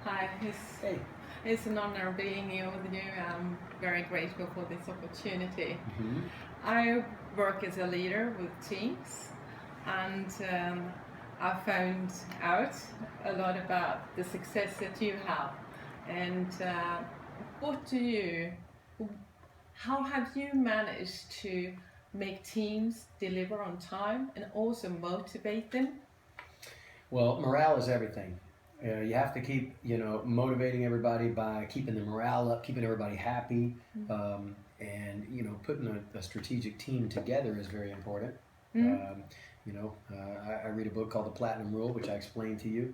Hi, Hey. it's an honor being here with you. I'm very grateful for this opportunity. Mm-hmm. I work as a leader with teams, and I found out a lot about the success that you have. And what do you, how have you managed to make teams deliver on time and also motivate them? Well, morale is everything. You have to keep, motivating everybody by keeping the morale up, keeping everybody happy, and putting a strategic team together is very important. Um, I read a book called The Platinum Rule, which I explained to you,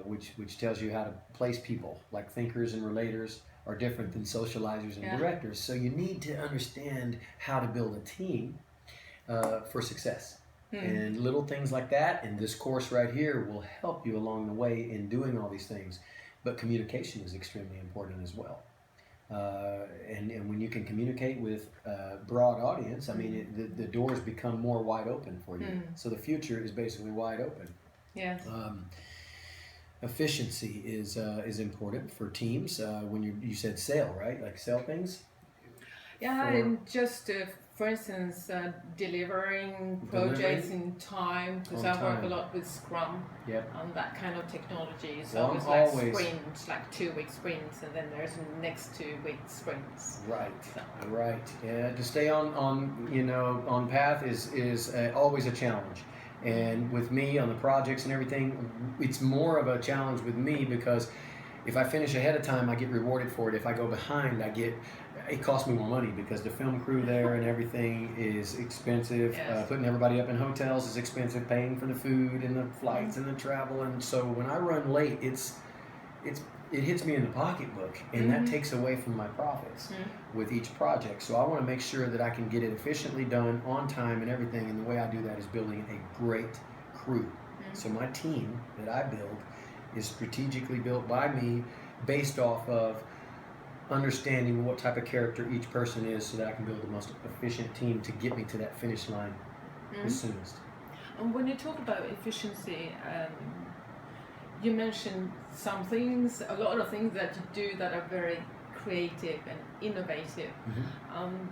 which tells you how to place people. Like thinkers and relators are different than socializers and directors. So you need to understand how to build a team for success. And little things like that, and this course right here will help you along the way in doing all these things. But communication is extremely important as well. And when you can communicate with a broad audience, I mean, the doors become more wide open for you. So the future is basically wide open. Yes. Efficiency is important for teams. When you said sell, right? Like sell things. Yeah, and just for instance, delivering projects in time, because I work a lot with Scrum and that kind of technology. So it's like sprints, like 2-week sprints, and then there's next 2-week sprints. Right, right. Yeah, to stay on path is always a challenge. And with me on the projects and everything, it's more of a challenge with me because if I finish ahead of time, I get rewarded for it. If I go behind, it costs me more money because the film crew there and everything is expensive. Yes. Putting everybody up in hotels is expensive. Paying for the food and the flights and the travel. And so when I run late, it hits me in the pocketbook, and that takes away from my profits with each project. So I want to make sure that I can get it efficiently done on time and everything. And the way I do that is building a great crew. So my team that I build is strategically built by me based off of understanding what type of character each person is so that I can build the most efficient team to get me to that finish line as soonest. And when you talk about efficiency, you mentioned a lot of things that you do that are very creative and innovative.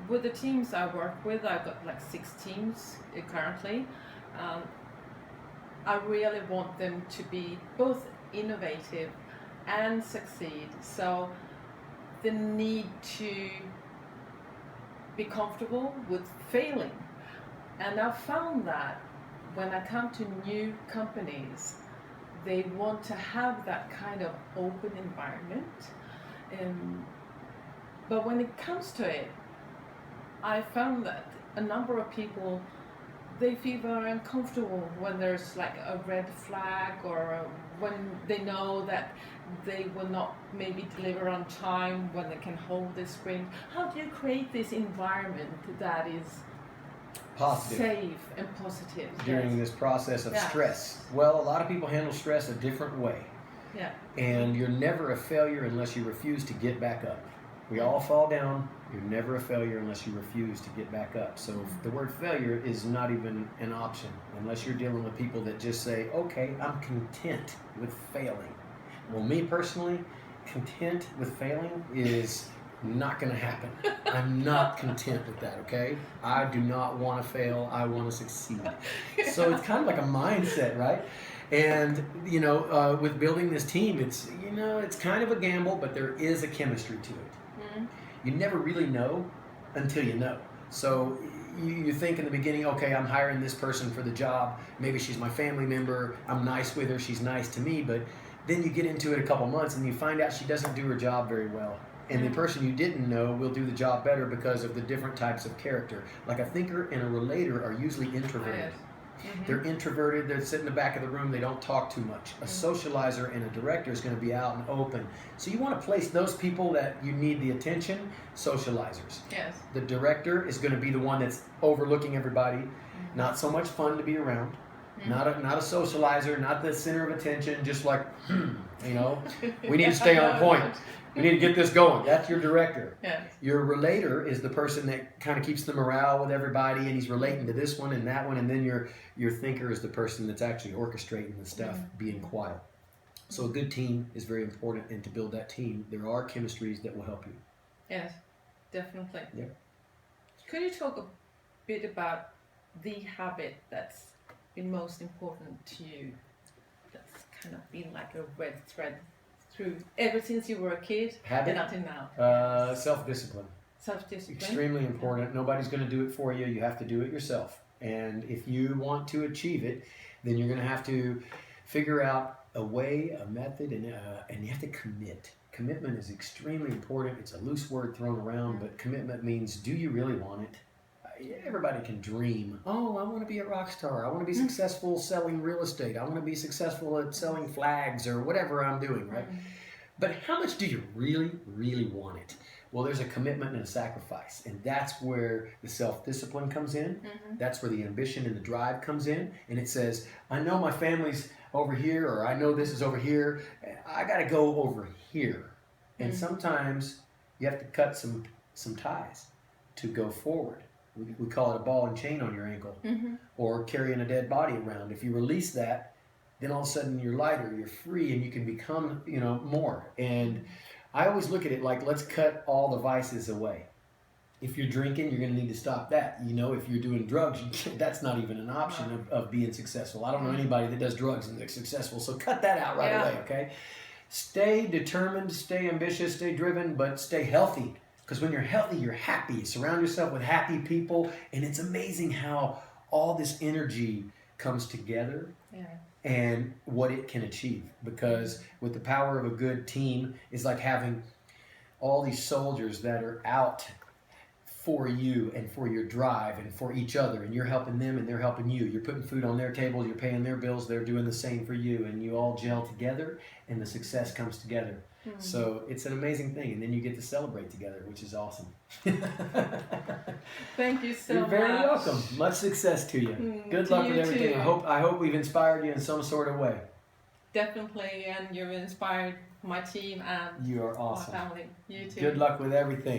With the teams I work with, I've got like 6 teams currently. I really want them to be both innovative and succeed. So the need to be comfortable with failing. And I've found that when I come to new companies, they want to have that kind of open environment. But when it comes to it, I found that a number of people, they feel very uncomfortable when there's like a red flag or when they know that they will not maybe deliver on time when they can hold the sprint. How do you create this environment that is positive, safe and positive during this process of stress? Well, a lot of people handle stress a different way. Yeah. And you're never a failure unless you refuse to get back up. We all fall down. You're never a failure unless you refuse to get back up. So the word failure is not even an option unless you're dealing with people that just say, okay, I'm content with failing. Well, me personally, content with failing is not going to happen. I'm not content with that, okay? I do not want to fail. I want to succeed. So it's kind of like a mindset, right? And, with building this team, it's kind of a gamble, but there is a chemistry to it. You never really know until you know. So you think in the beginning, okay, I'm hiring this person for the job. Maybe she's my family member. I'm nice with her. She's nice to me. But then you get into it a couple months and you find out she doesn't do her job very well. And the person you didn't know will do the job better because of the different types of character. Like a thinker and a relator are usually introverted. They're introverted, they sit in the back of the room, they don't talk too much. A socializer and a director is going to be out and open. So you want to place those people that you need the attention, socializers. Yes. The director is going to be the one that's overlooking everybody, not so much fun to be around. Not a socializer, not the center of attention, just like, we need to stay on point. We need to get this going. That's your director. Yes. Your relator is the person that kind of keeps the morale with everybody, and he's relating to this one and that one. And then your thinker is the person that's actually orchestrating the stuff, being quiet. So a good team is very important, and to build that team, there are chemistries that will help you. Yes, definitely. Yeah. Could you talk a bit about the habit that's been most important to you? That's kind of been like a red thread through ever since you were a kid Habit? and until now. Self-discipline. Self-discipline. Extremely important. Nobody's going to do it for you. You have to do it yourself. And if you want to achieve it, then you're going to have to figure out a way, a method, and you have to commit. Commitment is extremely important. It's a loose word thrown around, but commitment means, do you really want it? Everybody can dream. Oh, I want to be a rock star. I want to be successful selling real estate. I want to be successful at selling flags or whatever I'm doing, right? But how much do you really, really want it? Well, there's a commitment and a sacrifice, and that's where the self-discipline comes in. That's where the ambition and the drive comes in, and it says, I know my family's over here, or I know this is over here. I got to go over here. And sometimes you have to cut some ties to go forward. We call it a ball and chain on your ankle, or carrying a dead body around. If you release that, then all of a sudden you're lighter, you're free, and you can become, more. And I always look at it like, let's cut all the vices away. If you're drinking, you're going to need to stop that. If you're doing drugs, that's not even an option of being successful. I don't know anybody that does drugs and they're successful, so cut that out right away, okay? Stay determined, stay ambitious, stay driven, but stay healthy. Because when you're healthy, you're happy. Surround yourself with happy people, and it's amazing how all this energy comes together and what it can achieve. Because with the power of a good team, it's like having all these soldiers that are out for you and for your drive and for each other, and you're helping them and they're helping you. You're putting food on their table, you're paying their bills, they're doing the same for you, and you all gel together and the success comes together. So it's an amazing thing, and then you get to celebrate together, which is awesome. Thank you so much. You're very welcome. Much success to you. Good luck with everything. Too. I hope we've inspired you in some sort of way. Definitely, and you've inspired my team and you are awesome. my family. You too. Good luck with everything.